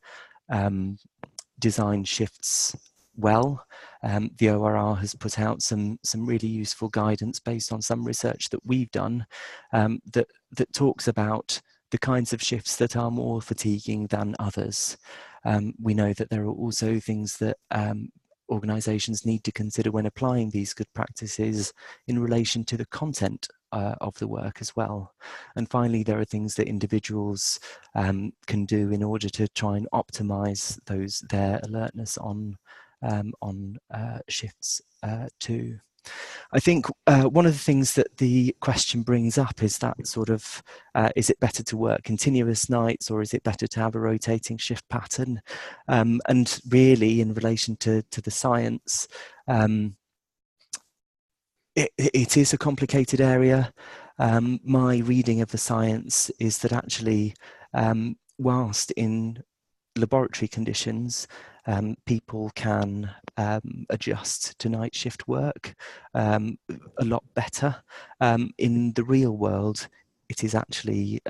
shifts well. The ORR has put out some really useful guidance based on some research that we've done, that talks about the kinds of shifts that are more fatiguing than others. We know that there are also things that organisations need to consider when applying these good practices in relation to the content of the work as well. And finally, there are things that individuals can do in order to try and optimise their alertness on shifts too. I think one of the things that the question brings up is that sort of, is it better to work continuous nights, or is it better to have a rotating shift pattern? And really, in relation to the science, it is a complicated area. My reading of the science is that actually, whilst in laboratory conditions, people can adjust to night shift work a lot better. In the real world, it is actually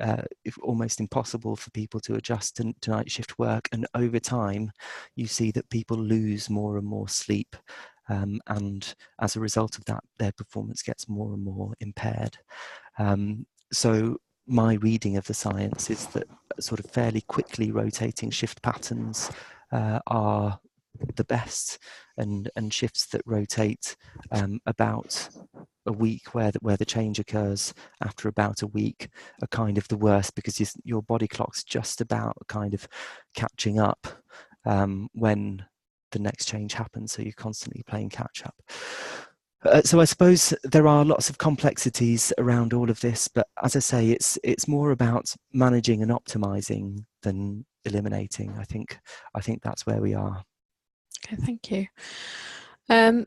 almost impossible for people to adjust to night shift work, and over time you see that people lose more and more sleep, and as a result of that their performance gets more and more impaired. So my reading of the science is that sort of fairly quickly rotating shift patterns are the best, and shifts that rotate about a week, where the change occurs after about a week, are kind of the worst, because your body clock's just about kind of catching up when the next change happens, so you're constantly playing catch up. So I suppose there are lots of complexities around all of this, but as I say, it's more about managing and optimizing than eliminating. I think that's where we are. Okay, thank you.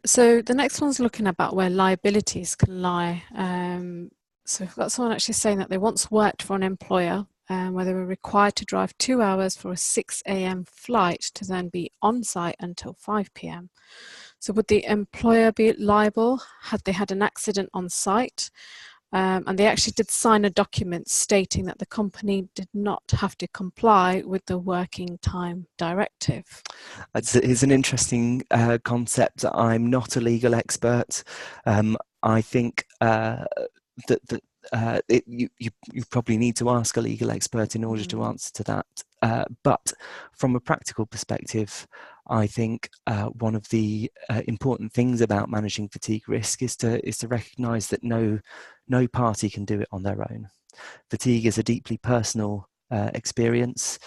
So the next one's looking about where liabilities can lie. So we've got someone actually saying that they once worked for an employer where they were required to drive 2 hours for a 6 a.m. flight to then be on site until 5 p.m. So would the employer be liable had they had an accident on site? And they actually did sign a document stating that the company did not have to comply with the working time directive. It's an interesting concept. I'm not a legal expert. I think you probably need to ask a legal expert in order to answer to that. But from a practical perspective, I think one of the important things about managing fatigue risk is to recognise that no party can do it on their own. Fatigue is a deeply personal experience.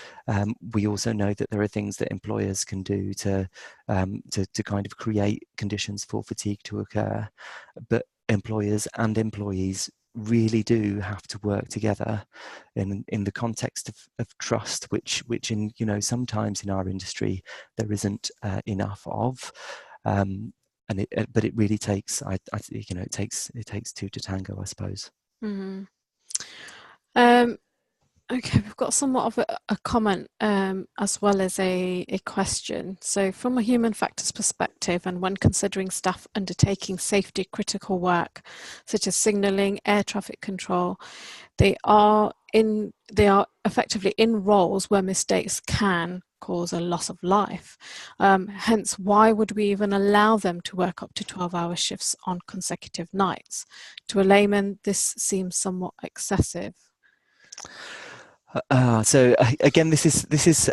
We also know that there are things that employers can do to kind of create conditions for fatigue to occur, but employers and employees really do have to work together in the context of trust, which in sometimes in our industry there isn't enough of, but it really takes it takes two to tango, I suppose. Mm-hmm. Okay, we've got somewhat of a comment as well as a question. So from a human factors perspective, and when considering staff undertaking safety critical work, such as signalling, air traffic control, they are effectively in roles where mistakes can cause a loss of life. Hence, why would we even allow them to work up to 12-hour shifts on consecutive nights? To a layman, this seems somewhat excessive. So again, this is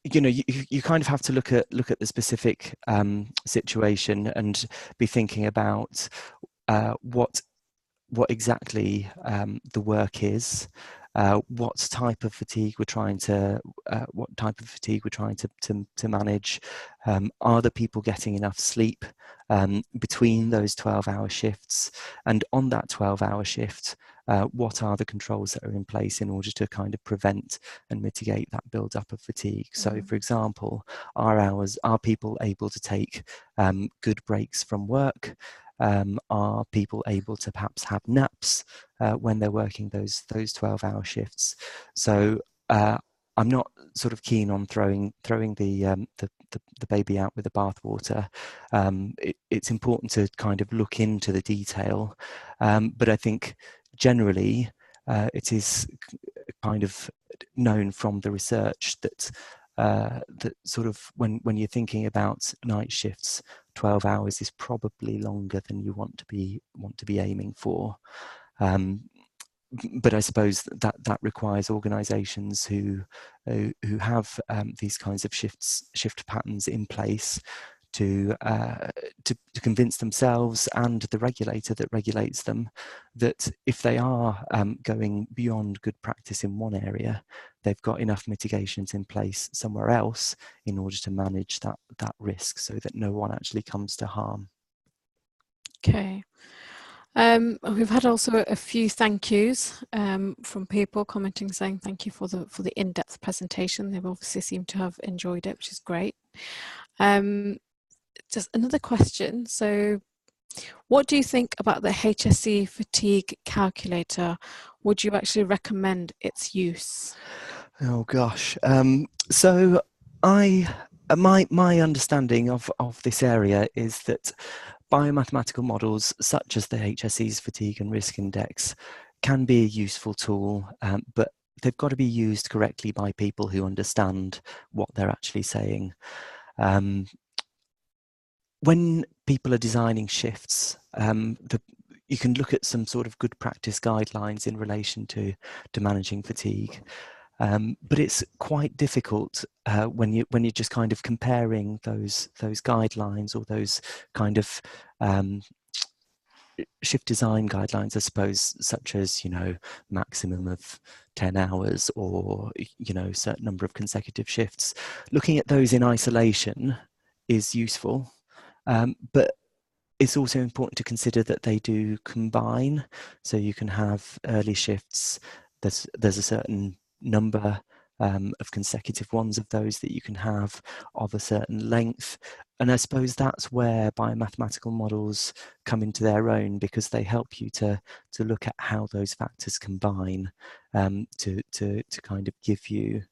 you kind of have to look at the specific situation and be thinking about what exactly the work is, what type of fatigue we're trying to manage. Are the people getting enough sleep between those 12-hour shifts? And on that 12-hour shift, what are the controls that are in place in order to kind of prevent and mitigate that build-up of fatigue? So, for example, are people able to take good breaks from work? Are people able to perhaps have naps when they're working those 12-hour shifts? So I'm not sort of keen on throwing the baby out with the bathwater. It's important to kind of look into the detail, but I think generally it is kind of known from the research that that sort of when you're thinking about night shifts, 12 hours is probably longer than you want to be aiming for. But I suppose that requires organisations who have these kinds of shift patterns in place to convince themselves and the regulator that regulates them that if they are going beyond good practice in one area, they've got enough mitigations in place somewhere else in order to manage that risk, so that no one actually comes to harm. Okay. We've had also a few thank yous from people commenting saying thank you for the in-depth presentation. They've obviously seemed to have enjoyed it, which is great. Just another question. So what do you think about the HSE fatigue calculator? Would you actually recommend its use? Oh gosh. So my understanding of this area is that biomathematical models such as the HSE's fatigue and risk index can be a useful tool, but they've got to be used correctly by people who understand what they're actually saying. When people are designing shifts, you can look at some sort of good practice guidelines in relation to managing fatigue. But it's quite difficult when you're just kind of comparing those guidelines or those kind of shift design guidelines, I suppose, such as, you know, maximum of 10 hours or, you know, certain number of consecutive shifts. Looking at those in isolation is useful, but it's also important to consider that they do combine. So you can have early shifts. There's a certain number of consecutive ones of those that you can have of a certain length. And I suppose that's where biomathematical models come into their own, because they help you to look at how those factors combine to kind of give you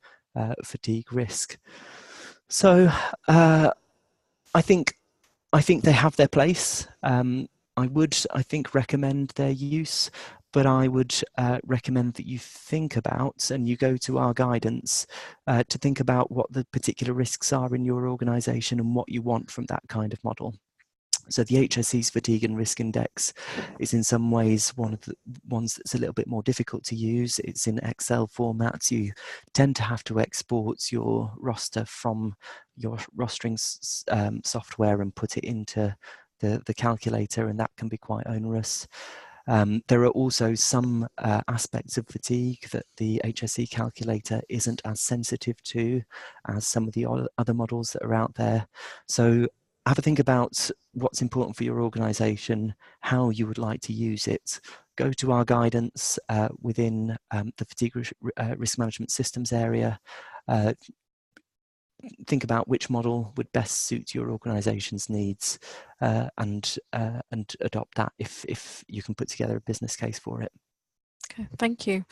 fatigue risk. So I think they have their place. I would recommend their use, but I would recommend that you think about, and you go to our guidance to think about what the particular risks are in your organisation and what you want from that kind of model. So the HSE's fatigue and risk index is in some ways one of the ones that's a little bit more difficult to use. It's in Excel formats. You tend to have to export your roster from your rostering software and put it into the calculator, and that can be quite onerous. There are also some aspects of fatigue that the HSE calculator isn't as sensitive to as some of the other models that are out there. So have a think about what's important for your organisation, how you would like to use it. Go to our guidance within the fatigue risk management systems area. Think about which model would best suit your organisation's needs, and adopt that if you can put together a business case for it. Okay, thank you.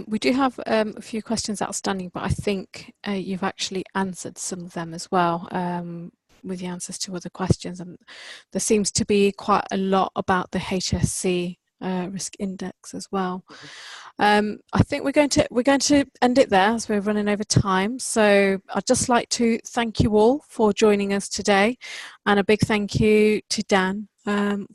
We do have a few questions outstanding, but I think you've actually answered some of them as well with the answers to other questions, and there seems to be quite a lot about the HSC risk index as well. I think we're going to end it there as we're running over time. So I'd just like to thank you all for joining us today, and a big thank you to Dan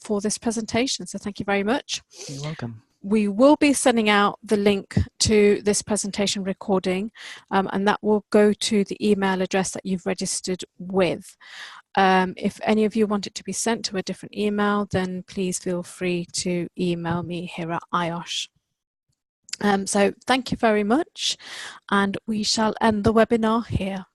for this presentation. So thank you very much. You're welcome. We will be sending out the link to this presentation recording, and that will go to the email address that you've registered with. If any of you want it to be sent to a different email, then please feel free to email me here at IOSH. So thank you very much, and we shall end the webinar here.